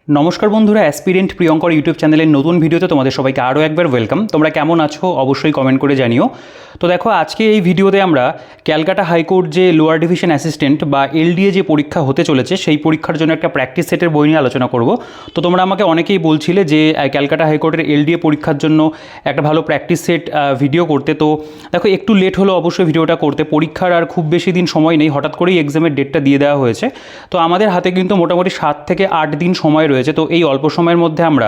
নমস্কার বন্ধুরা, aspirant Priyankar YouTube চ্যানেলের নতুন ভিডিওতে তোমাদের সবাইকে আরও একবার ওয়েলকাম। তোমরা কেমন আছো অবশ্যই কমেন্ট করে জানিও। তো দেখো, আজকে এই ভিডিওতে আমরা ক্যালকাটা হাইকোর্ট যে লোয়ার ডিভিশন অ্যাসিস্ট্যান্ট বা এলডিএ যে পরীক্ষা হতে চলেছে সেই পরীক্ষার জন্য একটা প্র্যাকটিস সেটের বই নিয়ে আলোচনা করব। তো তোমরা আমাকে অনেকেই বলছিলে যে ক্যালকাটা হাইকোর্টের এলডিএ পরীক্ষার জন্য একটা ভালো প্র্যাকটিস সেট ভিডিও করতে। তো দেখো, একটু লেট হলো অবশ্যই ভিডিওটা করতে, পরীক্ষার আর খুব বেশি দিন সময় নেই, হঠাৎ করেই এক্সামের ডেটটা দিয়ে দেওয়া হয়েছে। তো আমাদের হাতে কিন্তু মোটামুটি 7 থেকে 8 দিন সময় রয়েছে। তো এই অল্প সময়ের মধ্যে আমরা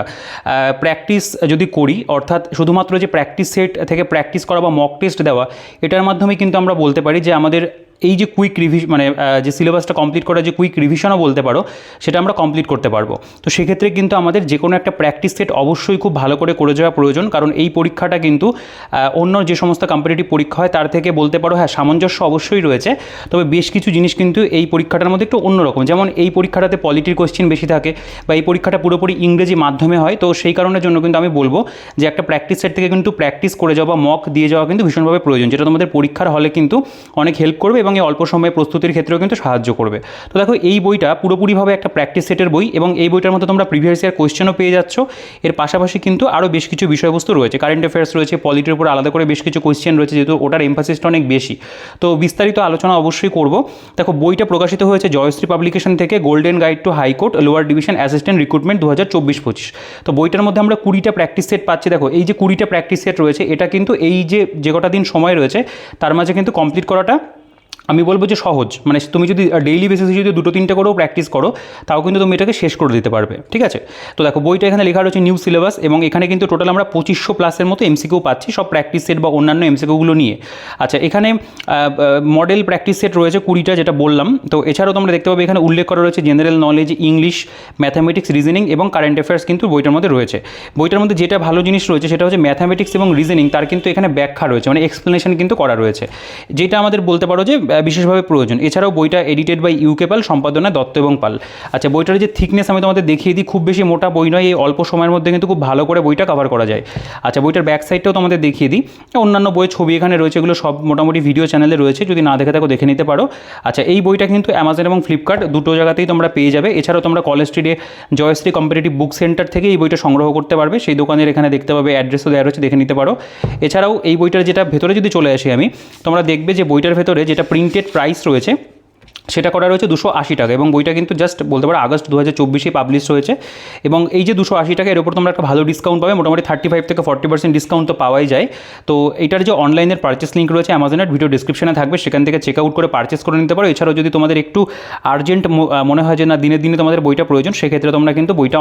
প্র্যাকটিস যদি করি, অর্থাৎ শুধুমাত্র যে প্র্যাকটিস সেট থেকে প্র্যাকটিস করা বা মক টেস্ট দেওয়া, এটার মাধ্যমে কিন্তু আমরা বলতে পারি যে আমাদের এই যে কুইক রিভিশন মানে যে সিলেবাসটা কমপ্লিট করা, যে কুইক রিভিশনও বলতে পারো, সেটা আমরা কমপ্লিট করতে পারবো। তো সেক্ষেত্রে কিন্তু আমাদের যে কোনো একটা প্র্যাকটিস সেট অবশ্যই খুব ভালো করে যাওয়া প্রয়োজন, কারণ এই পরীক্ষাটা কিন্তু অন্য যে সমস্ত কম্পিটিটিভ পরীক্ষা হয় তার থেকে বলতে পারো হ্যাঁ সামঞ্জস্য অবশ্যই রয়েছে, তবে বেশ কিছু জিনিস কিন্তু এই পরীক্ষাটার মধ্যে একটু অন্যরকম। যেমন এই পরীক্ষাটাতে পলিটির কোশ্চেন বেশি থাকে বা এই পরীক্ষাটা পুরোপুরি ইংরেজি মাধ্যমে হয়। তো সেই কারণের জন্য কিন্তু আমি বলবো যে একটা প্র্যাকটিস সেট থেকে কিন্তু প্র্যাকটিস করে যাওয়া বা মক দিয়ে যাওয়া কিন্তু ভীষণভাবে প্রয়োজন, যেটা তোমাদের পরীক্ষার হলে কিন্তু অনেক হেল্প করবে এবং এই অল্প সময়ে প্রস্তুতির ক্ষেত্রেও কিন্তু সাহায্য করবে। তো দেখো, এই বইটা পুরোপুরিভাবে একটা প্র্যাকটিস সেটের বই এবং এই বইটার মধ্যে তোমরা প্রিভিয়াস ইয়ার কোয়েশ্চেনও পেয়ে যাচ্ছ। এর পাশাপাশি কিন্তু আরও বেশ কিছু বিষয়বস্তু রয়েছে, কারেন্ট অ্যাফেয়ার্স রয়েছে, পলিটির উপর আলাদা করে বেশ কিছু কোয়েশ্চেন রয়েছে, যেহেতু ওটার এমফাসিসটা অনেক বেশি। তো বিস্তারিত আলোচনা অবশ্যই করব। দেখো, বইটা প্রকাশিত হয়েছে জয়শ্রী পাবলিকেশন থেকে, golden guide to high court lower division assistant recruitment 2024-25। তো বইটার মধ্যে আমরা 20টা প্র্যাকটিস সেট পাচ্ছি। দেখো, এই যে 20টা প্র্যাকটিস সেট রয়েছে, এটা কিন্তু এই যে কটা দিন সময় রয়েছে তার মাঝে কিন্তু কমপ্লিট করাটা আমি বলবো যে সহজ। মানে তুমি যদি ডেইলি বেসিসে যদি 2-3টে করেও প্র্যাকটিস করো, তাও কিন্তু তুমি এটাকে শেষ করে দিতে পারবে। ঠিক আছে? তো দেখো, বইটা এখানে লেখা রয়েছে নিউ সিলেবাস, এবং এখানে কিন্তু টোটাল আমরা 2500 প্লাসের মতো এমসিকিউ পাচ্ছি, সব প্র্যাকটিস সেট বা অন্যান্য এমসিকিউগুলো নিয়ে। আচ্ছা, এখানে মডেল প্র্যাকটিস সেট রয়েছে 20টা, যেটা বললাম। তো এছাড়াও তোমরা দেখতে পাবে এখানে উল্লেখ করা রয়েছে general knowledge, English, mathematics, reasoning এবং কারেন্ট অ্যাফেয়ার্স কিন্তু বইটার মধ্যে রয়েছে। বইটার মধ্যে যেটা ভালো জিনিস রয়েছে সেটা হচ্ছে ম্যাথামেটিক্স এবং রিজনিং, তার কিন্তু এখানে ব্যাখ্যা রয়েছে, মানে এক্সপ্লেনেশন কিন্তু করা রয়েছে, যেটা আমাদের বলতে পারো যে বিশেষভাবে প্রয়োজন। এছাড়াও বইটা এডিটেড বাই ইউকে পাল, সম্পাদনায় দত্ত এবং পাল। আচ্ছা, বইটার যে থিকনেস আমি তোমাদের দেখিয়ে দিই, খুব বেশি মোটা বই নয়, এই অল্প সময়ের মধ্যে কিন্তু খুব ভালো করে বইটা কভার করা যায়। আচ্ছা, বইটার ব্যাক সাইডটাও তোমাদের দেখিয়ে দিই। অন্যান্য বইয়ের ছবি এখানে রয়েছে, এগুলো সব মোটামুটি ভিডিও চ্যানেলে রয়েছে, যদি না দেখে থাকো দেখে নিতে পারো। আচ্ছা, এই বইটা কিন্তু অ্যামাজন এবং ফ্লিপকার্ট দুটো জায়গাতেই তোমরা পেয়ে যাবে। এছাড়াও তোমরা কলেজ স্ট্রিটে জয়শ্রী কম্পিটিটিভ বুক সেন্টার থেকে এই বইটা সংগ্রহ করতে পারবে, সেই দোকানের এখানে দেখতে পাবে অ্যাড্রেসও দেওয়া রয়েছে, দেখে নিতে পারো। এছাড়াও এই বইটার যেটা ভেতরে যদি চলে আসি আমি, তোমরা দেখবে যে বইটার ভেতরে যেটা প্রিন্টেড প্রাইস রয়েছে সেটা করা রয়েছে 280 টাকা, এবং বইটা কিন্তু জাস্ট বলতে পারো আগস্ট 2024 পাবলিশ হয়েছে। এবং এই যে 280 টাকা, এর উপর তোমরা একটা ভালো ডিসকাউন্ট পাবে, মোটামুটি 35 থেকে 40% ডিসকাউন্ট তো পাওয়াই যায়। তো এটার যে অনলাইনের পারচেস লিঙ্ক রয়েছে অ্যামাজনের, ভিডিও ডিসক্রিপশনে থাকবে, সেখান থেকে চেক আউট করে পারচেস করে নিতে পারো। এছাড়াও যদি তোমাদের একটু আর্জেন্ট মনে হয় যে না দিনে দিনে তোমাদের বইটা প্রয়োজন, সেক্ষেত্রে তোমরা কিন্তু বইটা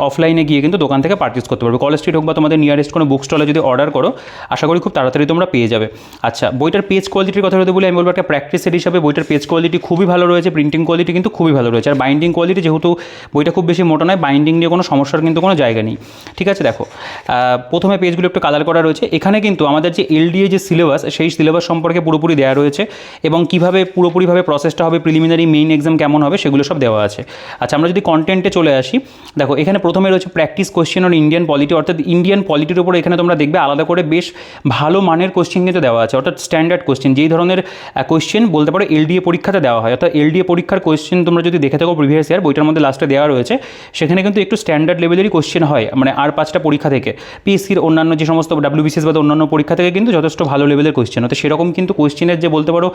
অফলাইনে গিয়ে কিন্তু দোকান থেকে পারচেস করতে পারবে। কলেজ স্ট্রিট হোক বা তোমাদের নিয়ারেস্ট কোনো বুক স্টলে যদি অর্ডার করো, আশা করি খুব তাড়াতাড়ি তোমরা পেয়ে যাবে। আচ্ছা, বইটার পেজ কোয়ালিটির কথা যদি বলি, আমি বলবো একটা প্র্যাকটিস সেট হিসাবে বইটার পেজ কোয়ালিটি খুবই ভালো রয়েছে, প্রিন্টিং কোয়ালিটি কিন্তু খুবই ভালো রয়েছে। আর বাইন্ডিং কোয়ালিটি, যেহেতু বইটা খুব বেশি মোটা নয়, বাইন্ডিং নিয়ে কোনো সমস্যার কিন্তু কোনো জায়গা নেই। ঠিক আছে? দেখো, প্রথমে পেজগুলো একটু কালার করা রয়েছে। এখানে কিন্তু আমাদের যে এলডিএ যে সিলেবাস, সেই সিলেবাস সম্পর্কে পুরোপুরি দেওয়া রয়েছে, এবং কীভাবে পুরোপুরিভাবে প্রসেসটা হবে, প্রিলিমিনারি মেইন এক্সাম কেমন হবে, সেগুলো সব দেওয়া আছে। আচ্ছা, আমরা যদি কন্টেন্টে চলে আসি, দেখো এখানে প্রথমে রয়েছে practice question on Indian polity, অর্থাৎ ইন্ডিয়ান পলিটির উপর এখানে তোমরা দেখবে আলাদা করে বেশ ভালো মানের কোশ্চেন কিন্তু দেওয়া আছে, অর্থাৎ স্ট্যান্ডার্ড কোশ্চেন, যেই ধরনের কোশ্চেন বলতে পারো এলডিএ পরীক্ষাতে দেওয়া হয়। অর্থাৎ এলডিএ পরীক্ষার কোশ্চেন তোমরা যদি দেখে থাকো প্রিভিয়াস ইয়ার, বইটার মধ্যে লাস্টে দেওয়া রয়েছে, সেখানে কিন্তু একটু স্ট্যান্ডার্ড লেভেলেরই কোশ্চেন হয়, মানে আর 5টা পরীক্ষা থেকে, পিএসসির অন্যান্য যে সমস্ত ডাব্লিউবিসিএস বা অন্যান্য পরীক্ষা থেকে কিন্তু যথেষ্ট ভালো লেভেলের কোশ্চেন হতো, সেরকম কিন্তু কোশ্চেনের যে বলতে পারো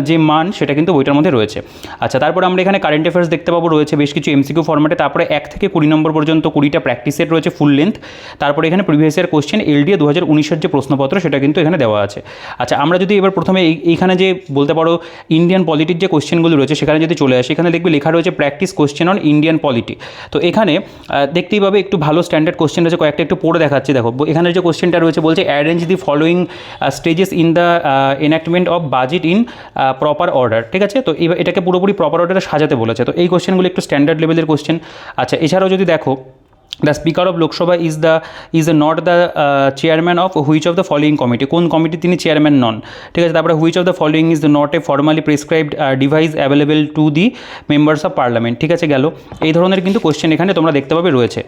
যে মান, সেটা কিন্তু বইটার মধ্যে রয়েছে। আচ্ছা, তারপর আমরা এখানে কারেন্ট অ্যাফেয়ার্স দেখতে পাবো, রয়েছে বেশ কিছু এমসিকিউ ফরম্যাটে, তারপরে 1 থেকে 20 নম্বর পর্যন্ত 20টা প্র্যাকটিস সেট রয়েছে ফুল লেন্থ। তারপরে এখানে প্রিভিয়াস ইয়ার কোশ্চেন এলডিএ 2019-এর যে প্রশ্নপত্র, সেটা কিন্তু এখানে দেওয়া আছে। আচ্ছা, আমরা যদি এবার প্রথমে এইখানে যে বলতে পারো ইন্ডিয়ান পলিটির যে কোশ্চেনগুলো রয়েছে সেখানে যদি চলে আসে, এখানে দেখবে লেখা রয়েছে practice question on Indian polity. তো এখানে দেখতেই পাবে একটু ভালো স্ট্যান্ডার্ড কোশ্চেন রয়েছে, কয়েকটা একটু পড়ে দেখাচ্ছি। দেখো, এখানে যে কোশ্চেনটা রয়েছে বলছে arrange the following stages in the enactment of budget in proper order. ঠিক আছে? তো এটাকে পুরোপুরি প্রপার অর্ডারে সাজাতে বলেছে। তো এই কোশ্চেনগুলো একটু স্ট্যান্ডার্ড লেভেলের কোশ্চেন। আচ্ছা, এছাড়াও যদি দেখো, the speaker of Lok Sabha is not the chairman of which of the following committee, কোন কমিটি তিনি চেয়ারম্যান নন। ঠিক আছে? তারপরে which of the following is not A formally prescribed device available to the members of parliament. ঠিক আছে? গেল, এই ধরনের কিন্তু কোশ্চেন এখানে তোমরা দেখতে পাবে রয়েছে।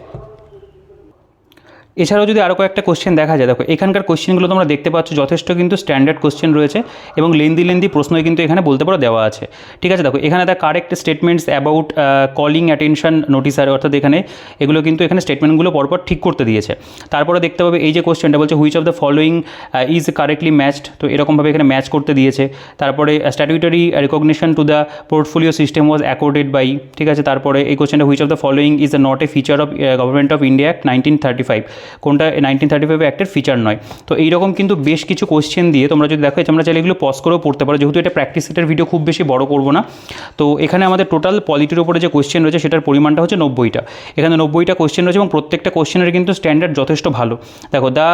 এছাড়াও যদি আরও কয়েকটা কোশ্চেন দেখা যায়, দেখো এখানকার কোশ্চেনগুলো তোমরা দেখতে পাচ্ছ যথেষ্ট কিন্তু স্ট্যান্ডার্ড কোশ্চেন রয়েছে এবং লেন্দি প্রশ্নই কিন্তু এখানে বলতে পারো দেওয়া আছে। ঠিক আছে, দেখো এখানে the correct statements about calling attention নোটিসার, অর্থাৎ এখানে এগুলো কিন্তু এখানে স্টেটমেন্টগুলো পরপর ঠিক করতে দিয়েছে। তারপরে দেখতে পাবে এই যে কোশ্চেনটা বলছে which of the following is correctly matched, তো এরকমভাবে এখানে ম্যাচ করতে দিয়েছে। তারপরে statutory recognition to the portfolio system was accorded by, ঠিক আছে। তারপরে এই কোশ্চেনটা which of the following is not a feature of Government of India Act 1935, কোনটা 1935 অ্যাক্টের ফিচার নয়। তো এইরকম কিন্তু বেশ কিছু কোশ্চেন দিয়ে তোমরা যদি দেখো, তোমরা চাইলে এগুলো পজ করেও পড়তে পারো, যেহেতু এটা প্র্যাকটিস সেটের ভিডিও খুব বেশি বড় করবো না। তো এখানে আমাদের টোটাল পলিটির উপরে যে কোশ্চেন রয়েছে সেটার পরিমাণটা হচ্ছে 90টা। এখানে 90টা কোশ্চেন রয়েছে এবং প্রত্যেকটা কোশ্চেনের কিন্তু স্ট্যান্ডার্ড যথেষ্ট ভালো। দেখো the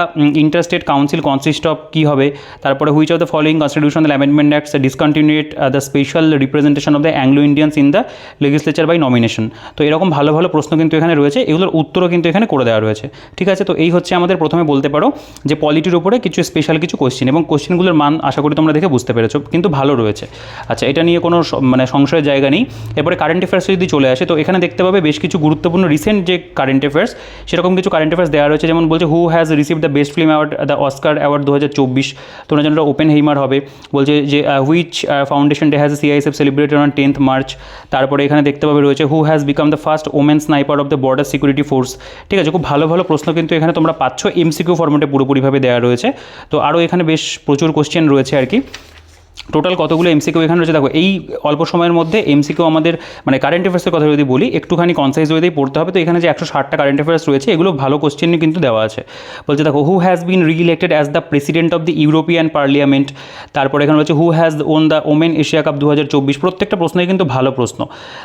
interstate council consist of কী হবে, তারপরে which of the following constitutional amendment acts discontinued the special representation of the Anglo Indians in the legislature by nomination. তো এরকম ভালো ভালো প্রশ্ন কিন্তু এখানে রয়েছে, এগুলোর উত্তরও কিন্তু এখানে করে দেওয়া রয়েছে। ঠিক আছে, তো এই হচ্ছে আমাদের প্রথমে বলতে পারো যে পলিটির উপরে কিছু স্পেশাল কিছু কোশ্চেন, এবং কোশ্চেনগুলোর মান আশা করি তোমরা দেখে বুঝতে পেরেছো, কিন্তু ভালো রয়েছে। আচ্ছা, এটা নিয়ে কোনো মানে সংশয়ের জায়গা নেই। এরপরে কারেন্ট অ্যাফেয়ার্সে যদি চলে আসে, তো এখানে দেখতে পাবে বেশ কিছু গুরুত্বপূর্ণ রিসেন্ট যে কারেন্ট অ্যাফেয়ার্স, সেরকম কিছু কারেন্ট অ্যাফেয়ার্স দেওয়া রয়েছে। যেমন বলছে who has receive the best film award, the Oscar award 2024, তোমরা জানো ওপেন হেইমার হবে। বলছে যে which foundation day has CISF celebrated on 10th March. তারপরে এখানে দেখতে পাবে রয়েছে who has become the first women sniper of the border security force. ঠিক আছে, খুব ভালো ভালো প্রশ্ন কিন্তু এখানে তোমরা পাচ্ছ, এমসিকিউ ফর্মেটে পুরোপুরিভাবে দেওয়া রয়েছে। তো আরও এখানে বেশ প্রচুর কোশ্চেন রয়েছে আর কি। টোটাল কতগুলো এমসিকিউ এখানে রয়েছে দেখো, এই অল্প সময়ের মধ্যে এমসিকিউ আমাদের মানে কারেন্ট অ্যাফেয়ার্সের কথা যদি বলি, একটুখানি কনসাইজ ওয়েতেই পড়তে হবে। তো এখানে যে 160টা কারেন্ট অ্যাফেয়ার্স রয়েছে, এগুলো ভালো কোশ্চেনই কিন্তু দেওয়া আছে। বলছে দেখো who has been reelected as the president of the European parliament. তারপরে এখানে বলছে who has won the women Asia cup 2024, প্রত্যেকটা প্রশ্নই কিন্তু ভালো প্রশ্ন।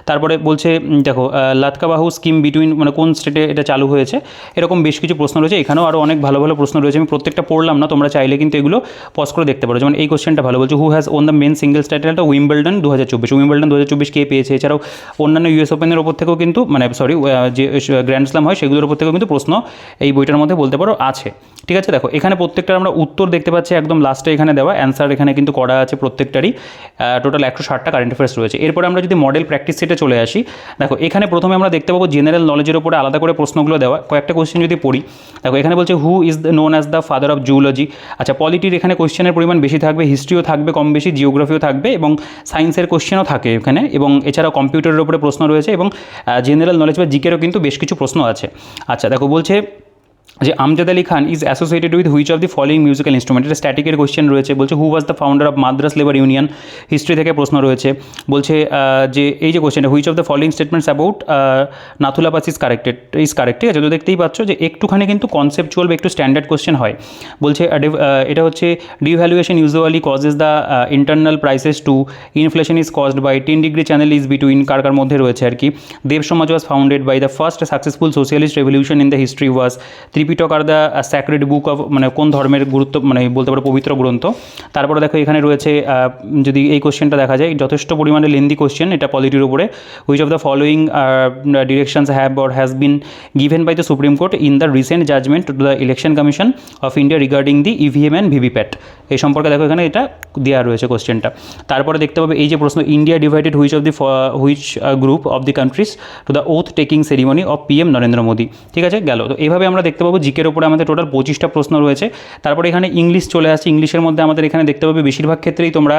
তারপরে বলছে দেখো লাতকাবাহু স্কিম বিটুইন মানে কোন স্টেটে এটা চালু হয়েছে, এরকম বেশ কিছু প্রশ্ন রয়েছে। এখানেও আরও অনেক ভালো ভালো প্রশ্ন রয়েছে, আমি প্রত্যেকটা পড়লাম না, তোমরা চাইলে কিন্তু এগুলো পজ করে দেখতে পারো। যেমন এই কোশ্চেনটা ভালো, বলছে who has won the men singles টাইটেলটা উইম্বলডন 2024, উইম্বলডন 2024 কে পেয়েছে। এছাড়াও অন্যান্য ইউএস ওপেনের ওপর থেকেও কিন্তু মানে যে গ্র্যান্ড স্ল্যাম হয় সেগুলোর ওপর থেকেও কিন্তু প্রশ্ন এই বইটার মধ্যে বলতে পারো আছে। ঠিক আছে, দেখো এখানে প্রত্যেকটার আমরা উত্তর দেখতে পাচ্ছি একদম লাস্টে এখানে দেওয়া অ্যান্সার এখানে কিন্তু করা আছে প্রত্যেকটারই। টোটাল 160টা কারেন্ট অ্যাফেয়ার্স রয়েছে। এরপরে আমরা যদি মডেল প্র্যাকটিস সেটে চলে আসি, দেখো এখানে প্রথমে আমরা দেখতে পাবো জেনারেল নলেজের উপরে আলাদা করে প্রশ্নগুলো দেওয়া। কয়েকটা কোশ্চেন যদি পড়ি, দেখো এখানে বলছে who is known as the father of zoology. আচ্ছা, পলিটির এখানে কোশ্চেনের পরিমাণ বেশি থাকবে, হিস্ট্রিও থাকবে কম বেশি, জিওগ্রাফিও থাকবে এবং সায়েন্সের কোশ্চেনও থাকে এখানে, এবং এছাড়াও কম্পিউটারের উপরে প্রশ্ন রয়েছে এবং জেনারেল নলেজ বা জিকেরও কিন্তু বেশ কিছু প্রশ্ন আছে। আচ্ছা দেখো বলছে যে Amjad Ali Khan is associated with which of the following musical instrument, এটা স্ট্যাটিকের কোশ্চেন রয়েছে। বলছে who was the founder of Madras labour union, history থেকে প্রশ্ন রয়েছে। বলছে যে এই যে কোশ্চেনটা which of the following statements about Nathula pass is corrected, ঠিক আছে। তো দেখতেই পাচ্ছ যে একটুখানি কিন্তু কনসেপচুয়াল বা একটু স্ট্যান্ডার্ড কোশ্চেন হয়। বলছে এটা হচ্ছে devaluation usually causes the internal prices to, inflation is caused by, 10 degree channel is between, কার কার মধ্যে রয়েছে আর কি। Dev Samaj was founded by, the first successful socialist revolution in the history was, Tripitaka আর দ্য স্যাক্রেড বুক অফ মানে কোন ধর্মের গুরুত্ব মানে বলতে পারো পবিত্র গ্রন্থ। তারপরে দেখো এখানে রয়েছে যদি এই কোশ্চেনটা দেখা যায়, যথেষ্ট পরিমাণে লেন্দি কোশ্চেন এটা পলিটির উপরে। Which of the following directions have or has been given by the Supreme Court in the recent judgement to the Election Commission of India regarding the EVM and VVPAT, এই সম্পর্কে দেখো এখানে এটা দেওয়া রয়েছে কোশ্চেনটা। তারপরে দেখতে পাবে এই যে প্রশ্ন India divided which of the group of the country's to the oath taking ceremony of PM Narendra Modi. ঠিক আছে, গেল। তো এইভাবে আমরা দেখতে পাবো জিকের উপরে আমাদের টোটাল 25টা প্রশ্ন রয়েছে। তারপরে এখানে ইংলিশ চলে আসছে, ইংলিশের মধ্যে আমাদের এখানে দেখতে পাবে বেশিরভাগ ক্ষেত্রেই তোমরা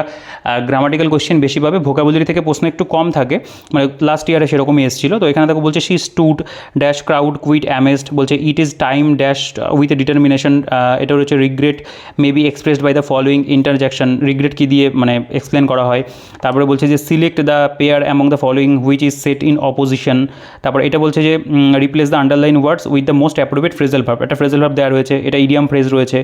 গ্রামাটিক্যাল কোশ্চেন বেশি পাবে, ভোকাবুলারি থেকে প্রশ্ন একটু কম থাকে, মানে লাস্ট ইয়ারে সেরকমই এসেছিলো। তো এখানে দেখো বলছে she stood dash crowd quite amazed, বলছে it is time dash with determination, এটা হচ্ছে regret may be expressed by the following interjection, regret কী দিয়ে মানে এক্সপ্লেন করা হয়। তারপরে বলছে যে select the pair among the following which is set in opposition. তারপর এটা বলছে যে replace the underline words with the most appropriate phrasal verb, একটা ফ্রেজাল ভার্ব দেওয়া রয়েছে, এটা ইডিয়াম ফ্রেজ রয়েছে।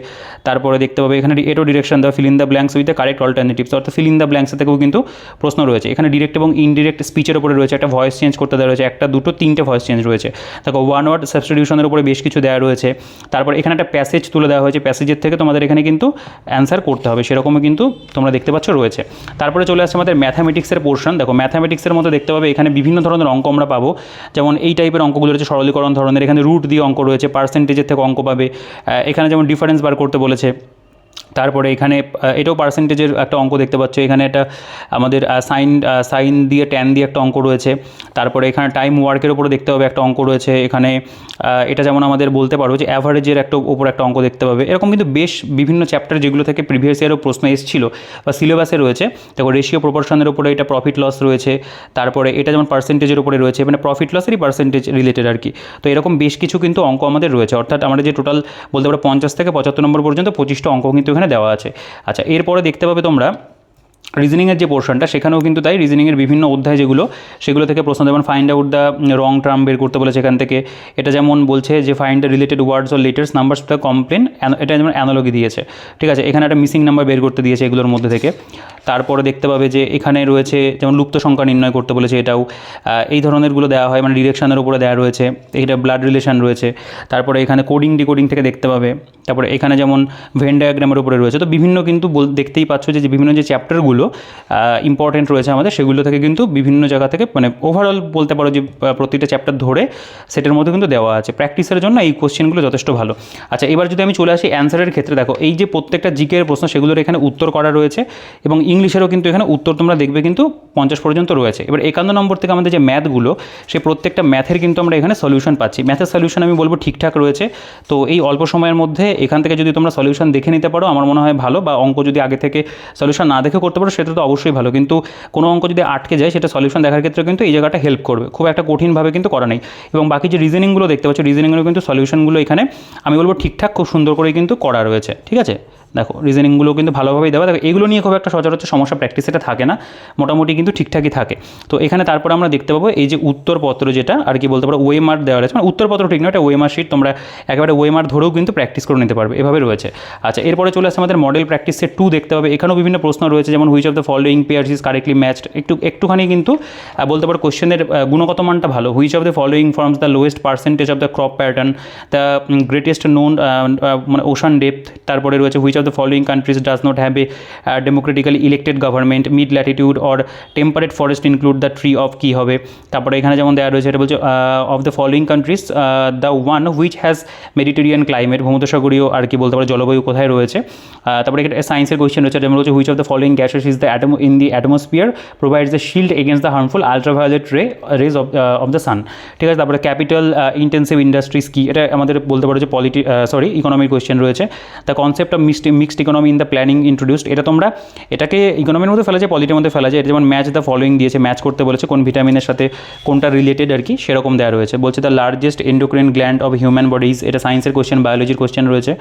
তারপরে দেখতে পাবে এখানে এটো ডিরেকশন দেওয়া, fill in the blanks with the correct alternatives, অর্থাৎ ফিল ইন দ্য ব্ল্যাঙ্কস থেকেও কিন্তু প্রশ্ন রয়েছে। এখানে ডিরেক্ট এবং ইনডিরেক্ট স্পিচের উপরে রয়েছে, একটা ভয়েস চেঞ্জ করতে দেওয়া রয়েছে, একটা দুটো তিনটে ভয়েস চেঞ্জ রয়েছে। দেখো ওয়ান ওয়ার্ড সাবস্টিটিউশনের উপরে বেশ কিছু দেওয়া রয়েছে। তারপর এখানে একটা প্যাসেজ তুলে দেওয়া হয়েছে, প্যাসেজের থেকে তোমাদের এখানে কিন্তু অ্যান্সার করতে হবে, সেরকমই কিন্তু তোমরা দেখতে পাচ্ছ রয়েছে। তারপরে চলে আসছে আমাদের ম্যাথামেটিক্সের পোর্শন। দেখো ম্যাথামেটিক্সের মধ্যে দেখতে পাবে এখানে বিভিন্ন ধরনের অঙ্ক আমরা পাবো, যেমন এই টাইপের অঙ্কগুলো রয়েছে সরলীকরণ ধরনের, এখানে রুট দিয়ে অঙ্ক রয়েছে, পার্সেন্টেজের থেকে অঙ্ক পাবে, এখানে যেমন ডিফারেন্স বার করতে বলেছে। তারপরে এখানে এটাও পার্সেন্টেজের একটা অঙ্ক দেখতে পাচ্ছ, এখানে একটা আমাদের সাইন দিয়ে ট্যান দিয়ে একটা অঙ্ক রয়েছে। তারপরে এখানে টাইম ওয়ার্কের উপরে দেখতে পাবে একটা অঙ্ক রয়েছে। এখানে এটা যেমন আমাদের বলতে পারবো যে অ্যাভারেজের ওপর একটা অঙ্ক দেখতে পাবে। এরকম কিন্তু বেশ বিভিন্ন চ্যাপ্টার যেগুলো থেকে প্রিভিয়াস ইয়ারও প্রশ্ন এসেছিল বা সিলেবাসে রয়েছে। দেখো রেশিও প্রপোর্শনের উপরে এটা প্রফিট লস রয়েছে। তারপরে এটা যেমন পার্সেন্টেজের উপরে রয়েছে, মানে প্রফিট লসেরই পার্সেন্টেজ রিলেটেড আর কি। তো এরকম বেশ কিছু কিন্তু অঙ্ক আমাদের রয়েছে, অর্থাৎ আমাদের যে টোটাল বলতে পারো 50 থেকে 75 নম্বর পর্যন্ত 25টা অঙ্ক কিন্তু এখানে দেওয়া আছে। আচ্ছা, এরপরে দেখতে পাবে তোমরা রিজনিংয়ের যে পোর্শনটা, সেখানেও কিন্তু তাই রিজনিংয়ের বিভিন্ন অধ্যায় যেগুলো, সেগুলো থেকে প্রশ্ন, যেমন find out the wrong term বের করতে বলেছে এখান থেকে। এটা যেমন বলছে যে find the related words or letters numbers the complain, এটা যেমন অ্যানালজি দিয়েছে, ঠিক আছে। এখানে একটা মিসিং নাম্বার বের করতে দিয়েছে এগুলোর মধ্যে থেকে। তারপরে দেখতে পাবে যে এখানে রয়েছে যেমন লুপ্ত সংখ্যা নির্ণয় করতে বলেছে, এটাও এই ধরনেরগুলো দেওয়া হয়, মানে ডিরেকশনের উপরে দেওয়া রয়েছে। এটা ব্লাড রিলেশন রয়েছে। তারপরে এখানে কোডিং ডিকোডিং থেকে দেখতে পাবে। তারপরে এখানে যেমন ভেন ডায়াগ্রামের উপরে রয়েছে। তো বিভিন্ন কিন্তু দেখতেই পাচ্ছ যে বিভিন্ন যে চ্যাপ্টারগুলো ইম্পর্টেন্ট রয়েছে আমাদের, সেগুলো থেকে কিন্তু বিভিন্ন জায়গা থেকে, মানে ওভারঅল বলতে পারো যে প্রতিটা চ্যাপ্টার ধরে সেটার মধ্যে কিন্তু দেওয়া আছে। প্র্যাকটিসের জন্য এই কোশ্চেনগুলো যথেষ্ট ভালো। আচ্ছা, এবার যদি আমি চলে আসি অ্যান্সারের ক্ষেত্রে, দেখো এই যে প্রত্যেকটা জিকের প্রশ্ন, সেগুলোর এখানে উত্তর করা রয়েছে, এবং ইংলিশেরও কিন্তু এখানে উত্তর তোমরা দেখবে কিন্তু 50 পর্যন্ত রয়েছে। এবার 51 নম্বর থেকে আমাদের যে ম্যাথগুলো, সেই প্রত্যেকটা ম্যাথের কিন্তু আমরা এখানে সলিউশন পাচ্ছি। ম্যাথের সলিউশন আমি বলবো ঠিকঠাক রয়েছে। তো এই অল্প সময়ের মধ্যে এখান থেকে যদি তোমরা সলিউশন দেখে নিতে পারো, আমার মনে হয় ভালো। বা অঙ্ক যদি আগে থেকে সলিউশন না দেখে করতে পারো, সেটা তো অবশ্যই ভালো। কিন্তু কোনো অঙ্ক যদি আটকে যায়, সেটা সলিউশন দেখার ক্ষেত্রে কিন্তু এই জায়গাটা হেল্প করবে। খুব একটা কঠিনভাবে কিন্তু করা নেই। এবং বাকি যে রিজনিংগুলো দেখতে পাচ্ছ, রিজনিংগুলো কিন্তু সলিউশনগুলো এখানে আমি বলবো ঠিকঠাক খুব সুন্দর করে কিন্তু করা রয়েছে, ঠিক আছে। দেখো রিজনিংগুলো কিন্তু ভালোভাবেই দেওয়া। দেখো এগুলো নিয়ে খুব একটা সচরাচর সমস্যা প্র্যাকটিসেটা থাকে না, মোটামুটি কিন্তু ঠিকঠাকই থাকে। তো এখানে তারপরে আমরা দেখতে পাবো এই যে উত্তরপত্র, যেটা আর কি বলতে পারো ওয়ে মার্ক দেওয়া রয়েছে, মানে উত্তরপত্র ঠিক না, এটা ওয়ে মার্ক শিট। তোমরা একেবারে ওয়ে মার্ক ধরেও কিন্তু প্র্যাকটিস করে নিতে পারবে, এভাবে রয়েছে। আচ্ছা, এরপরে চলে আসছে আমাদের মডেল প্র্যাকটিস সেট 2 দেখতে পাবে। এখানেও বিভিন্ন প্রশ্ন রয়েছে, যেমন which of the following pairs is correctly matched. একটুখানি কিন্তু বলতে পারো কোশ্চেনের গুণগত মানটা ভালো। Which of the following forms the lowest percentage of the crop pattern, the greatest known মানে ওশান ডেপথ। তারপরে রয়েছে which of the following countries does not have a democratically elected government, mid latitude or temperate forest include the tree of কী হবে। তারপরে এখানে যেমন দেওয়া রয়েছে, এটা বলছে of the following countries the one which has Mediterranean climate, ভূমধ্যসাগরীয় আর কি বলতে পারো জলবায়ু কোথায় রয়েছে। তারপরে একটা সায়েন্সের কোয়েশ্চেন রয়েছে, যেমন রয়েছে which of the following gases is the atom in the atmosphere provides the shield against the harmful ultraviolet rays of the sun, ঠিক আছে। তারপরে ক্যাপিটাল ইন্টেন্সিভ ইন্ডাস্ট্রিজ কি, এটা আমাদের বলতে পারো যে ইকোনমির কোয়েশ্চেন রয়েছে। The concept of mixed economy in the planning introduced, এটা তোমরা এটাকে ইকোনমির মধ্যে ফেলা যায়, পলিটির মধ্যে ফেলা যায়। এটা যেমন ম্যাচ দ্য ফলোইং দিয়েছে, ম্যাচ করতে বলেছে কোন ভিটামিনের সাথে কোনটা রিলেটেড আর কি, সেরকম দেওয়া রয়েছে। বলছে the largest endocrine gland of human bodies, এটা সায়েন্সের কোয়েশ্চেন, বায়োলজির কোয়েশ্চেন রয়েছে।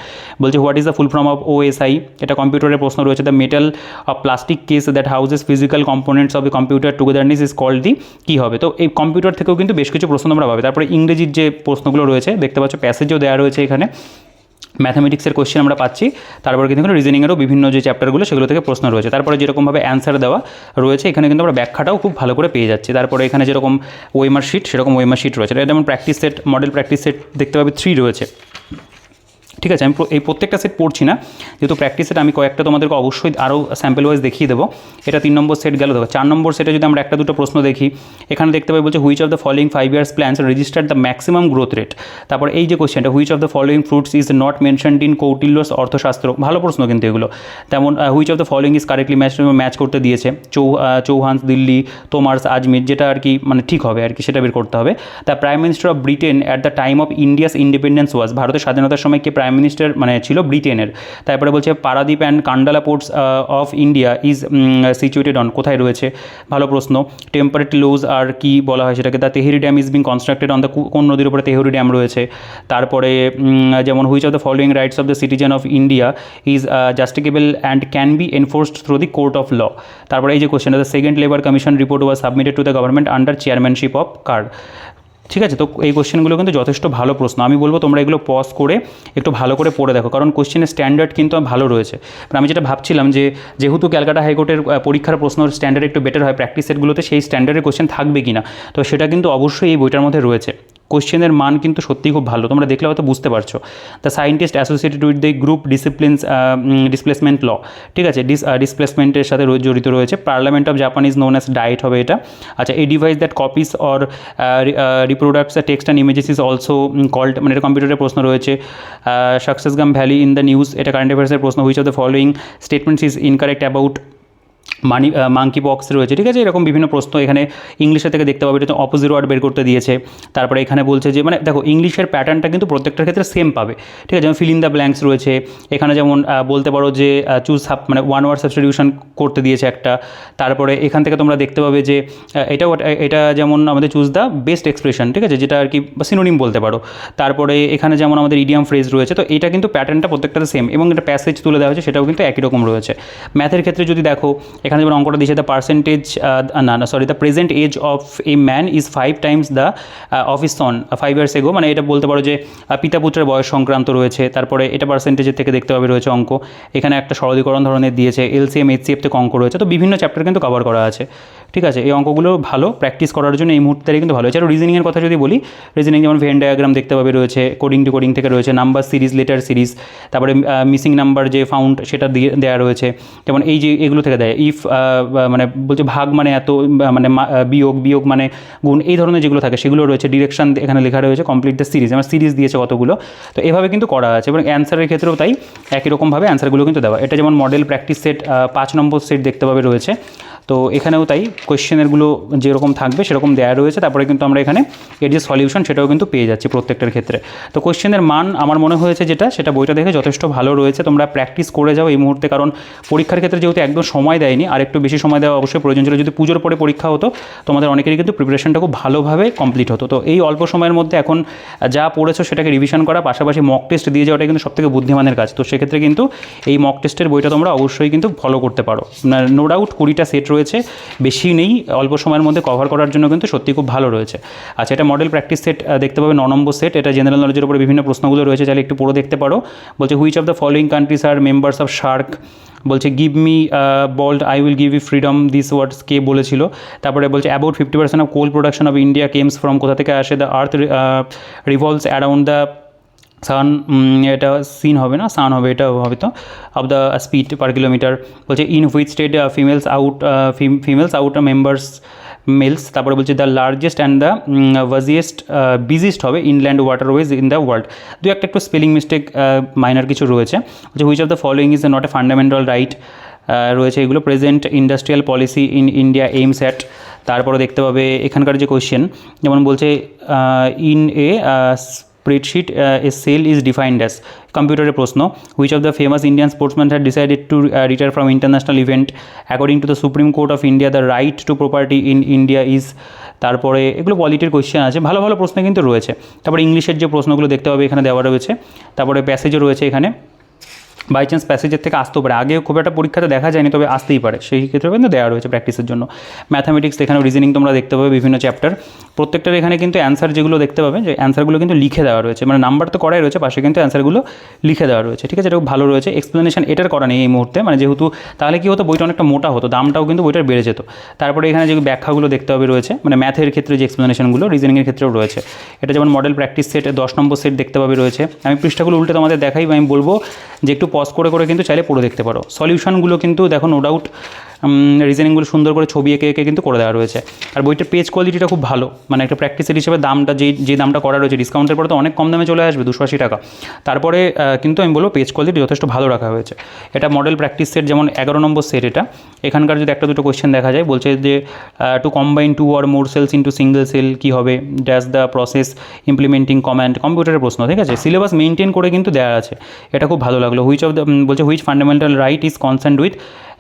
বলছে what is the full form of OSI, এটা কম্পিউটারের প্রশ্ন রয়েছে। The metal of plastic case that houses physical components of a computer togetherness is called the, কী হবে। তো এই কম্পিউটার থেকেও কিন্তু বেশ কিছু প্রশ্ন তোমরা পাবে। তারপরে ইংরেজির যে প্রশ্নগুলো রয়েছে দেখতে পাচ্ছ, প্যাসেজও দেওয়া রয়েছে এখানে। ম্যাথামেটিক্সের কোয়েশ্চেন আমরা পাচ্ছি। তারপরে কিন্তু রিজনিংয়েরও বিভিন্ন যে চ্যাপ্টারগুলো, সেগুলো থেকে প্রশ্ন রয়েছে। তারপরে যেরকমভাবে অ্যান্সার দেওয়া রয়েছে, এখানে কিন্তু আমরা ব্যাখ্যাটাও খুব ভালো করে পেয়ে যাচ্ছি। তারপরে এখানে যেরকম ওয়েমার শিট, সেরকম ওয়েমার শিট রয়েছে। এটা যেমন practice set, model practice set দেখতে পাবে 3 রয়েছে, ঠিক আছে। আমি এই প্রত্যেকটা সেট পড়ছি না, যেহেতু প্র্যাকটিস সেট আমি কয়েকটা তোমাদেরকে অবশ্যই আরও স্যাম্পল ওয়াইজ দেখিয়ে দেবো। এটা 3 নম্বর সেট গেল। দেখো 4 নম্বর সেটে যদি আমরা একটা দুটো প্রশ্ন দেখি, এখানে দেখতে পাই বলছে which of the following 5 years plans register the maximum growth rate. তারপর এই যে কোয়েশ্চেনটা, which of the following fruits is not mentioned in Kautilya's Arthashastra, ভালো প্রশ্ন কিন্তু এগুলো। তেমন which of the following is correctly match করতে দিয়েছে, চৌহান, দিল্লি, তোমার্স, আজমির, যেটা আর কি মানে ঠিক হবে আর কি, সেটা বের করতে হবে। The prime minister of Britain at the time of India's independence was, ভারতের স্বাধীনতার সময় কে প্রাইম মিনিস্টার মানে ছিল ব্রিটেনের। তারপরে বলছে Paradip and Kandla ports of India is situated on, কোথায় রয়েছে, ভালো প্রশ্ন। টেম্পারেট লোজ আর কি বলা হয় সেটাকে। The Tehri dam is being constructed on the, কোন নদীর উপরে তেহরি ড্যাম রয়েছে। তারপরে যেমন which of the following rights of the citizen of India is justiciable and can be enforced through the court of law. তারপরে এই যে question, the second labour commission report was submitted to the government under chairmanship of কার, ঠিক আছে। তো এই কোশ্চেনগুলো কিন্তু যথেষ্ট ভালো প্রশ্ন। আমি বলবো তোমরা এগুলো পজ করে একটু ভালো করে পড়ে দেখো, কারণ কোশ্চেনের স্ট্যান্ডার্ড কিন্তু ভালো রয়েছে। আমি যেটা ভাবছিলাম যে যেহেতু ক্যালকাটা হাইকোর্টের পরীক্ষার প্রশ্ন স্ট্যান্ডার্ড একটু বেটার হয় প্র্যাকটিস সেটগুলোতে, সেই স্ট্যান্ডার্ডের কোশ্চেন থাকবে কি না, তো সেটা কিন্তু অবশ্যই এই বইটার মধ্যে রয়েছে। কোশ্চেনের মান কিন্তু সত্যিই খুব ভালো, তোমরা দেখলে হয়তো বুঝতে পারছো। The scientist associated with the group disciplines displacement law, ঠিক আছে, ডিসপ্লেসমেন্টের সাথে জড়িত রয়েছে। Parliament of Japan is known as diet হবে এটা। আচ্ছা, এই device that copies or reproduces the text and images is also called, মানে এটা কম্পিউটারের প্রশ্ন রয়েছে। Shaksgam valley in the news, এটা কারেন্ট অ্যাফেয়ার্সের প্রশ্ন। Which of the following statements is incorrect about monkey pox রয়েছে, ঠিক আছে, এরকম বিভিন্ন প্রশ্ন এখানে ইংলিশের থেকে দেখতে পাবে। এটা তো অপোজিট ওয়ার্ড বের করতে দিয়েছে। তারপরে এখানে বলছে যে মানে দেখো ইংলিশের প্যাটার্নটা কিন্তু প্রত্যেকটার ক্ষেত্রে সেম পাবে, ঠিক আছে, যেমন ফিল ইন দ্য ব্ল্যাঙ্কস রয়েছে এখানে, যেমন বলতে পারো যে চুজ মানে ওয়ান ওয়ার্ড সাবস্টিটিউশন করতে দিয়েছে একটা। তারপরে এখান থেকে তোমরা দেখতে পাবে যে এটা যেমন আমাদের চুজ দ্য বেস্ট এক্সপ্রেশন, ঠিক আছে, যেটা আর কি সিনোনিম বলতে পারো। তারপরে এখানে যেমন আমাদের ইডিয়াম ফ্রেজ রয়েছে, তো এটা কিন্তু প্যাটার্নটা প্রত্যেকটাতে সেম, এবং এটা প্যাসেজ তুলে দেওয়া হয়েছে সেটাও কিন্তু একই রকম রয়েছে। ম্যাথের ক্ষেত্রে যদি দেখো এখানে যেমন অঙ্কটা দিয়েছে the percentage the present age of a man is 5 times the of his son 5 years ago, মানে এটা বলতে পারো যে পিতা পুত্রের বয়স সংক্রান্ত রয়েছে। তারপরে এটা পার্সেন্টেজের থেকে দেখতে পাবে রয়েছে অঙ্ক। এখানে একটা সরলীকরণ ধরনের দিয়েছে, এলসিএম এইচসিএফ থেকে অঙ্ক রয়েছে, তো বিভিন্ন চ্যাপ্টার কিন্তু কভার করা আছে, ঠিক আছে। এই অঙ্কগুলো ভালো প্র্যাকটিস করার জন্য এই মুহূর্তে কিন্তু ভালো। এছাড়াও রিজনিংয়ের কথা যদি বলি, রিজনিং যেমন ভেন ডায়াগ্রাম দেখতে পাবে রয়েছে, কোডিং টু কোডিং থেকে রয়েছে, নাম্বার সিরিজ, লেটার সিরিজ, তারপরে মিসিং নাম্বার যে ফাউন্ড সেটা দিয়ে দেওয়া রয়েছে। যেমন এই যে এগুলো থেকে দেয় ইফ মানে বলছে ভাগ মানে এত, মানে বিয়োগ মানে গুণ, এই ধরনের যেগুলো থাকে সেগুলো রয়েছে। ডিরেকশন এখানে লেখা রয়েছে, কমপ্লিট দ্য সিরিজ, আমার সিরিজ দিয়েছে কতগুলো, তো এভাবে কিন্তু করা আছে। এবং অ্যান্সারের ক্ষেত্রেও তাই একই রকমভাবে অ্যান্সারগুলো কিন্তু দেওয়া। এটা যেমন মডেল প্র্যাকটিস সেট 5 নম্বর সেট দেখতে পাবে রয়েছে, তো এখানেও তাই কোয়েশ্চেনেরগুলো যেরকম থাকবে সেরকম দেওয়া রয়েছে। তারপরে কিন্তু আমরা এখানে এর যে সলিউশন সেটাও কিন্তু পেয়ে যাচ্ছি প্রত্যেকটার ক্ষেত্রে। তো কোয়েশ্চেনের মান আমার মনে হয়েছে সেটা বইটা দেখে যথেষ্ট ভালো রয়েছে। তোমরা প্র্যাকটিস করে যাও এই মুহূর্তে, কারণ পরীক্ষার ক্ষেত্রে যেহেতু একদম সময় দেয়নি, আর একটু বেশি সময় দেওয়া অবশ্যই প্রয়োজন ছিল। যদি পুজোর পরে পরীক্ষা হতো তোমাদের অনেকেরই কিন্তু প্রিপারেশনটা খুব ভালোভাবে কমপ্লিট হতো। তো এই অল্প সময়ের মধ্যে এখন যা পড়েছো সেটাকে রিভিশন করা, পাশাপাশি মক টেস্ট দিয়ে যাওয়াটা কিন্তু সবথেকে বুদ্ধিমানের কাজ। তো সেক্ষেত্রে কিন্তু এই মক টেস্টের বইটা তোমরা অবশ্যই কিন্তু ফলো করতে পারো। নো ডাউট 20টা সেট রয়েছে, বেশি নেই, অল্প সময়ের মধ্যে কভার করার জন্য কিন্তু সত্যি খুব ভালো রয়েছে। আচ্ছা, এটা মডেল প্র্যাকটিস সেট দেখতে পাবে 9 নম্বর সেট। এটা জেনারেল নলেজের উপরে বিভিন্ন প্রশ্নগুলো রয়েছে, চাইলে একটু পড়ে দেখতে পারো। বলছে which of the following countries are members of SAARC, বলছে give me blood I will give you freedom, this words কে বলেছিল। তারপরে বলছে about 50% of coal production of India comes from, কোথা থেকে আসে, the earth revolves around the sun, এটা sin হবে না, সান হবে, এটা হবে তো, of the speed per kilometer. বলছে in which state females out members males. তারপরে বলছে the largest and the biggest হবে inland waterways in the world. দু একটা একটু স্পেলিং মিস্টেক মাইনার কিছু রয়েছে। বলছে which of the following is not a fundamental right রয়েছে এগুলো। Present industrial policy in India aims at. তারপরে দেখতে পাবে এখানকার যে কোয়েশ্চেন, যেমন বলছে in a spreadsheet a cell is defined as, কম্পিউটারের প্রশ্ন। Which of the famous Indian sportsman had decided to retire from international event according to the Supreme court of India, the right two property in India is. তারপরে এগুলো পলিটির question আছে, ভালো ভালো প্রশ্ন কিন্তু রয়েছে। তারপরে ইংলিশের যে প্রশ্নগুলো দেখতে পাবে এখানে দেওয়া রয়েছে। তারপরে প্যাসেজও রয়েছে এখানে, বাই চান্স প্যাসেজের থেকে আসতেও পারে, আগে খুব একটা পরীক্ষাতে দেখা যায়নি, তবে আসতেই পারে, সেই ক্ষেত্রে কিন্তু দেওয়া রয়েছে প্র্যাকটিসের জন্য। ম্যাথামেটিক্স, এখানেও রিজনিং তোমরা দেখতে পাবে বিভিন্ন চ্যাপ্টার, প্রত্যেকটার এখানে কিন্তু অ্যান্সার যেগুলো দেখতে পাবে, যে অ্যান্সারগুলো কিন্তু লিখে দেওয়া রয়েছে, মানে নাম্বার তো করাই রয়েছে, পাশে কিন্তু অ্যান্সারগুলো লিখে দেওয়া রয়েছে, ঠিক আছে, এটা খুব ভালো রয়েছে। এক্সপ্লেনেশন এটার করা নেই এই মুহূর্তে, মানে যেহেতু তাহলে কী হতো, বইটা অনেকটা মোটা হতো, দামটাও কিন্তু বইটার বেড়ে যেত। তারপরে এখানে যে ব্যাখ্যাগুলো দেখতে হবে রয়েছে, মানে ম্যাথের ক্ষেত্রে যে এক্সপ্লেনেশনগুলো, রিজনিংয়ের ক্ষেত্রেও রয়েছে। এটা যেমন মডেল প্র্যাকটিস সেট 10 নম্বর সেট দেখতে পাবে রয়েছে। আমি পৃষ্ঠাগুলো উল্টে তোমাদের দেখাই, আমি বলবো যে একটু পজ করে করে কিন্তু চাইলে পড়ে দেখতে পারো। সলিউশনগুলো কিন্তু দেখো নো ডাউট রিজনিংগুলো সুন্দর করে ছবি এঁকে এঁকে কিন্তু করে দেওয়া রয়েছে। আর বইটার পেজ কোয়ালিটিটা খুব ভালো, মানে একটা প্র্যাকটিসের হিসেবে দামটা যে দামটা করা রয়েছে, ডিসকাউন্টের পরে তো অনেক কম দামে চলে আসবে, 280 টাকা। তারপরে কিন্তু আমি বলবো পেজ কোয়ালিটি যথেষ্ট ভালো রাখা হয়েছে। এটা মডেল প্র্যাকটিস সেট যেমন 11 নম্বর সেট। এটা এখানকার যদি একটা দুটো কোয়েশ্চেন দেখা যায়, বলছে যে to combine 2 or more cells into single cell কী হবে, dash the process implementing command, কম্পিউটারের প্রশ্ন, ঠিক আছে, সিলেবাস মেনটেন করে কিন্তু দেওয়া আছে, এটা খুব ভালো লাগলো। হুইচ অফ দ্য বলছে which fundamental right is concerned with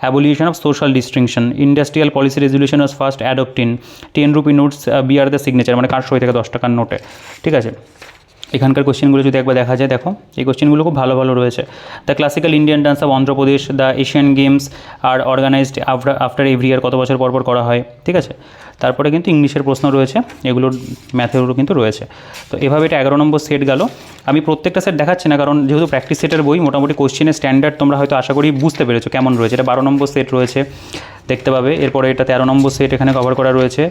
abolition of social distinction, industrial policy resolution was first adopted in 10 rupee notes bear the signature, মানে কার সই থেকে 10 টাকার নোটে, ঠিক আছে। এখানকার কোশ্চেনগুলো যদি একবার দেখা যায়, দেখো এই কোশ্চেনগুলো খুব ভালো ভালো রয়েছে। The classical Indian dance of Andhra Pradesh, the Asian Games are organised after every year, কত বছর পর পর করা হয়, ঠিক আছে। তারপরে কিন্তু ইংলিশের প্রশ্ন রয়েছে, এগুলোর ম্যাথেরও কিন্তু রয়েছে। তো এভাবে এটা 11 নম্বর সেট গেল। আমি প্রত্যেকটা সেট দেখাচ্ছি না, কারণ যেহেতু প্র্যাকটিস সেটের বই, মোটামুটি কোশ্চেনের স্ট্যান্ডার্ড তোমরা হয়তো আশা করি বুঝতে পেরেছো কেমন রয়েছে। এটা 12 নম্বর সেট রয়েছে দেখতে পাবে। এরপরে এটা 13 নম্বর সেট এখানে কভার করা রয়েছে।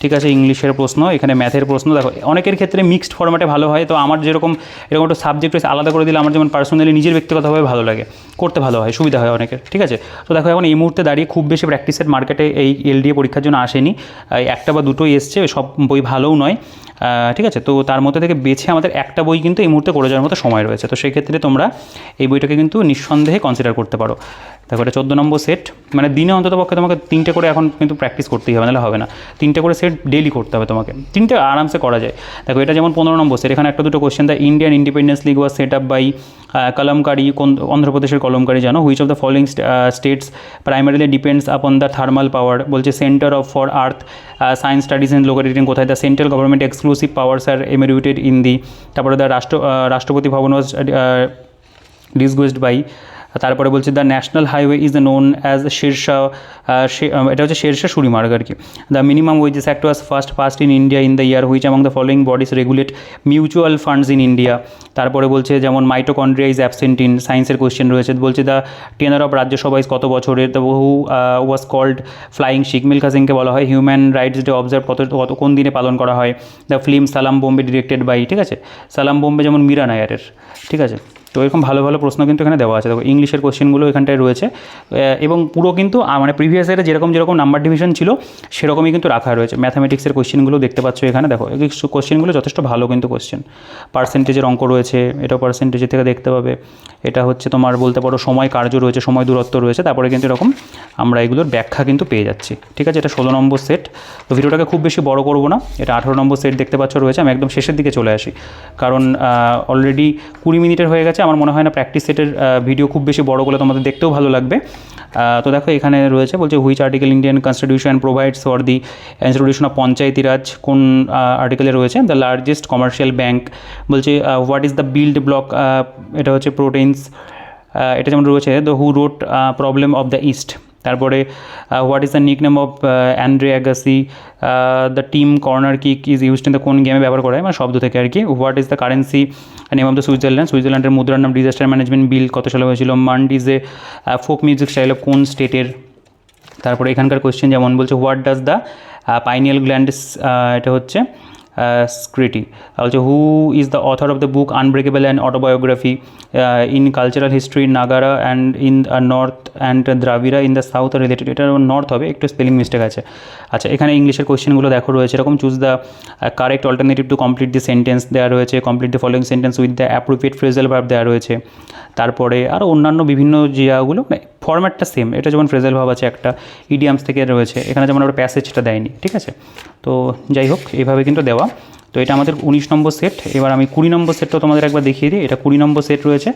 ঠিক আছে, ইংলিশের প্রশ্ন, এখানে ম্যাথের প্রশ্ন। দেখো অনেকের ক্ষেত্রে মিক্সড ফরম্যাটে ভালো হয়, তো আমার যেরকম এরকম একটা সাবজেক্ট রয়েছে আলাদা করে দিলে আমার যেমন পার্সোনালি নিজের ব্যক্তিগতভাবে ভালো লাগে, করতে ভালো হয়, সুবিধা হয় অনেকের। ঠিক আছে, তো দেখো এখন এই মুহূর্তে দাঁড়িয়ে খুব বেশি প্র্যাকটিসের মার্কেটে এই এলডিএ পরীক্ষার জন্য আসেনি, একটা বা দুটোই এসছে, সব বই ভালোও নয়। ঠিক আছে, তো তার মধ্যে থেকে বেছে আমাদের একটা বই কিন্তু এই মুহূর্তে করে যাওয়ার মতো সময় রয়েছে, তো সেই ক্ষেত্রে তোমরা এই বইটাকে কিন্তু নিঃসন্দেহে কনসিডার করতে পারো। দেখো এটা 14 নম্বর সেট, মানে দিনে অন্তত পক্ষে তোমাকে 3টে করে এখন কিন্তু প্র্যাকটিস করতেই হবে, নাহলে হবে না। 3টে করে সেট ডেইলি করতে হবে তোমাকে, 3টে আরামসে করা যায়। দেখো এটা যেমন 15 নম্বর সেট, এখানে একটা দুটো question, the Indian independence league was set up by Kalamkari, কোন অন্ধ্রপ্রদেশের কলমকারি জানো, which of the following states primarily depends upon the thermal power, বলছে centre of for earth science studies in located in কোথায়, the central government exclusive powers are enumerated in the, তারপরে the Rashtrapati Bhavan was disguised by, তারপরে বলছে the national highway is known as Sher Shah, এটা হচ্ছে শেরশাহ সুরিমার্গ আর কি। The minimum wages act was first passed in India in the year which among the following bodies regulate mutual funds in India. তারপরে বলছে যেমন mitochondria is absent in, সায়েন্সের question রয়েছে। বলছে the tenure of Rajya Sabha is কত বছরের, the who was called flying Sikh, Milkha সিংকে বলা হয়। হিউম্যান রাইটস ডে অবজার্ভ কত কোন দিনে পালন করা হয়। দ্য ফিল্ম সালাম বোম্বে ডিরেক্টেড বাই, ঠিক আছে, সালাম বোম্বে যেমন মীরা নায়ারের। ঠিক আছে, তো এরকম ভালো ভালো প্রশ্ন কিন্তু এখানে দেওয়া আছে। দেখো ইংলিশের কোশ্চেনগুলো এখানটায় রয়েছে, এবং পুরো কিন্তু মানে প্রিভিয়াস ইয়ারে যেরকম নাম্বার ডিভিশন ছিল সেরকমই কিন্তু রাখা রয়েছে। ম্যাথামেটিক্সের কোশ্চেনগুলো দেখতে পাচ্ছ এখানে, দেখো এই কোশ্চেনগুলো যথেষ্ট ভালো কিন্তু কোশ্চেন। পার্সেন্টেজের অঙ্ক রয়েছে, এটাও পার্সেন্টেজের থেকে দেখতে পাবে। এটা হচ্ছে তোমার বলতে পারো সময় কার্য রয়েছে, সময় দূরত্ব রয়েছে, তারপরে কিন্তু এরকম আমরা এগুলোর ব্যাখ্যা কিন্তু পেয়ে যাচ্ছি। ঠিক আছে, এটা 16 নম্বর সেট। তো ভিডিওটাকে খুব বেশি বড় করবো না, এটা 18 নম্বর সেট দেখতে পাচ্ছ রয়েছে। আমি একদম শেষের দিকে চলে আসি, কারণ অলরেডি 20 মিনিটের হয়ে গেছে। আমার মনে হয় না প্র্যাকটিস সেটের ভিডিও খুব বেশি বড় করলে তোমাদের দেখতেও ভালো লাগবে। তো দেখো এখানে রয়েছে, বলছে which article Indian constitution provides for the institution of Panchayati Raj, কোন আর্টিকেলে রয়েছে। দ্য লার্জেস্ট কমার্শিয়াল ব্যাঙ্ক, বলছে what is the build block, এটা হচ্ছে প্রোটেইনস, এটা যেমন রয়েছে। The who wrote problem of the east, তারপরে what is the nickname of Andre Agassi, the team corner kick is used in the, কোন গেমে ব্যবহার করা হয়, মানে শব্দ থেকে আর কি। What is the currency name of the Switzerland, সুইজারল্যান্ডের মুদ্রার নাম। ডিজাস্টার ম্যানেজমেন্ট বিল কত সালে হয়েছিল। Mand is a folk music style of কোন স্টেটের। তারপরে এখানকার কোয়েশ্চেন যেমন বলছে what does the pineal gland, এটা হচ্ছে স্ক্রিটি। বলছে who is the author of the book unbreakable and autobiography, in cultural history Nagara and in north and Dravida in the south are related, এটা নর্থ হবে, একটু স্পেলিং মিস্টেক আছে। আচ্ছা, এখানে ইংলিশের কোয়েশ্চেনগুলো দেখো রয়েছে এরকম। Choose the correct alternative to complete the sentence দেওয়া রয়েছে। Complete the following sentence with the appropriate phrasal verb দেওয়া রয়েছে। তারপরে আরও অন্যান্য বিভিন্ন জায়গাগুলো, মানে ফরম্যাটটা সেম, এটা যেমন ফ্রেজাল ভার্ব আছে একটা, ইডিয়ামস থেকে রয়েছে এখানে, যেমন আমরা প্যাসেজটা দেয়নি। ঠিক আছে, তো যাই হোক এইভাবে কিন্তু দেওয়া। তো এটা আমাদের 19 নম্বর সেট। এবার আমি 20 নম্বর সেটটাও তোমাদের একবার দেখিয়ে দিই। এটা 20 নম্বর সেট রয়েছে,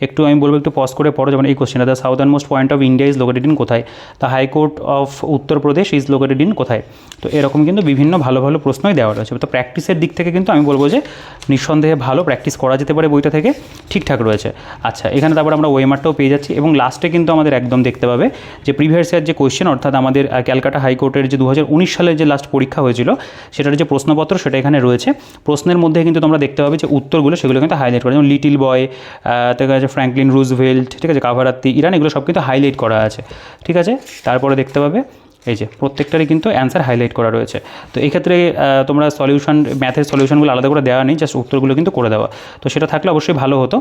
একটু আমি বলবো একটু পজ করে পড়ো। যেমন এই কোশ্চেনটা, the southernmost point of India is located in কোথায়, the high court of Uttar Pradesh is located in কোথায়। তো এরকম কিন্তু বিভিন্ন ভালো ভালো প্রশ্নই দেওয়া রয়েছে। তো প্র্যাকটিসের দিক থেকে কিন্তু আমি বলবো যে নিঃসন্দেহে ভালো প্র্যাকটিস করা যেতে পারে, বইটা থেকে ঠিকঠাক রয়েছে। আচ্ছা, এখানে তারপর আমরা ওয়েমারটাও পেয়ে যাচ্ছি, এবং লাস্টে কিন্তু আমাদের একদম দেখতে পাবে যে প্রিভিয়াস ইয়ার যে কোয়েশ্চেন, অর্থাৎ আমাদের ক্যালকাটা হাইকোর্টের যে 2019 সালে যে লাস্ট পরীক্ষা হয়েছিল সেটার যে প্রশ্নপত্র সেটা এখানে রয়েছে। প্রশ্নের মধ্যে কিন্তু তোমরা দেখতে পাবে যে উত্তরগুলো সেগুলো কিন্তু হাইলাইট করা, যেমন লিটিল বয়, ঠিক আছে, ফ্র্যাঙ্কলিন রুজভেল্ট, ঠিক আছে, কাভারাত্তি, ইরান, এগুলো সব কিন্তু হাইলাইট করা আছে। ঠিক আছে, তারপরে দেখতে পাবে এই যে প্রত্যেকটারই কিন্তু অ্যান্সার হাইলাইট করা রয়েছে। তো এই ক্ষেত্রে তোমরা সলিউশন, ম্যাথের সলিউশনগুলো আলাদা করে দেওয়া নেই, জাস্ট উত্তরগুলো কিন্তু করে দেওয়া, তো সেটা থাকলে অবশ্যই ভালো হতো।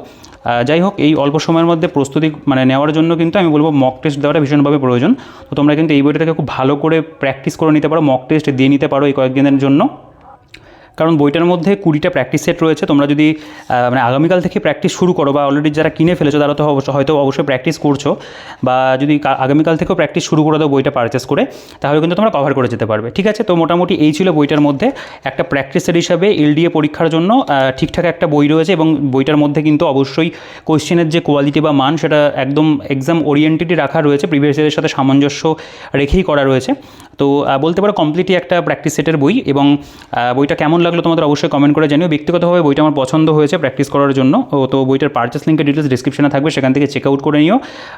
যাই হোক, এই অল্প সময়ের মধ্যে প্রস্তুতি মানে নেওয়ার জন্য কিন্তু আমি বলবো মক টেস্ট দেওয়াটা ভীষণভাবে প্রয়োজন। তো তোমরা কিন্তু এই বইটা থেকে খুব ভালো করে প্র্যাকটিস করে নিতে পারো, মক টেস্ট দিয়ে নিতে পারো এই কয়েকদিনের জন্য। কারণ বইটার মধ্যে 20টা প্র্যাকটিস সেট রয়েছে। তোমরা যদি মানে আগামীকাল থেকে প্র্যাকটিস শুরু করো, বা অলরেডি যারা কিনে ফেলেছো তারা তো হয়তো অবশ্যই প্র্যাকটিস করছো, বা যদি আগামীকাল থেকেও প্র্যাকটিস শুরু করে দাও বইটা পারচেস করে, তাহলে কিন্তু তোমরা কভার করে যেতে পারবে। ঠিক আছে, তো মোটামুটি এই ছিল বইটার মধ্যে একটা প্র্যাকটিস সেট হিসাবে এলডিএ পরীক্ষার জন্য ঠিকঠাক একটা বই রয়েছে, এবং বইটার মধ্যে কিন্তু অবশ্যই কোয়েশ্চেনের যে কোয়ালিটি বা মান সেটা একদম এক্সাম ওরিয়েন্টেডই রাখা রয়েছে, প্রিভিয়াস ইয়ারের সাথে সামঞ্জস্য রেখেই করা রয়েছে। তো বলতে পারো কমপ্লিটই একটা প্র্যাকটিস সেটের বই। এবং বইটা কেমন লাগলো তোমাদের অবশ্যই কমেন্ট করে জানিও। ব্যক্তিগতভাবে বইটা আমার পছন্দ হয়েছে প্র্যাকটিস করার জন্য। তো বইটার পারচেস লিঙ্কের ডিটেলস ডিসক্রিপশনে থাকবে, সেখান থেকে চেক আউট করে নিও।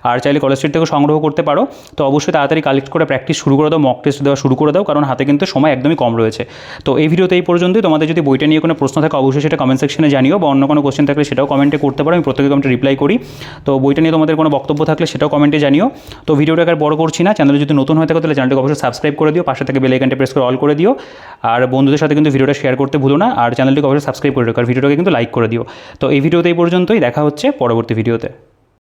আর চাইলে কলেজ স্ট্রিট থেকেও সংগ্রহ করতে পারো। তো অবশ্যই তাড়াতাড়ি কালেক্ট করে প্র্যাকটিস শুরু করে দাও, মক টেস্ট দেওয়া শুরু করে দাও, কারণ হাতে কিন্তু সময় একদমই কম রয়েছে। তো এই ভিডিওতে এই পর্যন্তই। তোমাদের যদি বইটা নিয়ে কোনো প্রশ্ন থাকে অবশ্যই সেটা কমেন্ট সেকশনে জানিও, বা অন্য কোনো কোশ্চেন থাকলে সেটাও কমেন্টে করতে পারো, আমি প্রত্যেকে কমেন্টে রিপ্লাই করি। তো বইটা নিয়ে তোমাদের কোনো বক্তব্য থাকলে সেটাও কমেন্টে জানিও। তো ভিডিওটাকে আর বড় করছি না, চ্যানেলে যদি নতুন হয়ে থাকে তাহলে চ্যানেলটাকে অবশ্যই সাবস্ক্রাইব সাবস্ক্রাইব করে দিও, পাশে থেকে বেল আইকনটা প্রেস করে অল করে দিও। আর বন্ধুদের সাথে কিন্তু ভিডিওটা শেয়ার করতে ভুলো না, আর চ্যানেলটিকে অবশ্যই সাবস্ক্রাইব করে রাখো, আর ভিডিওটাকে কিন্তু লাইক করে দিও। তো এই ভিডিওতে এই পর্যন্তই, দেখা হচ্ছে পরবর্তী ভিডিওতে।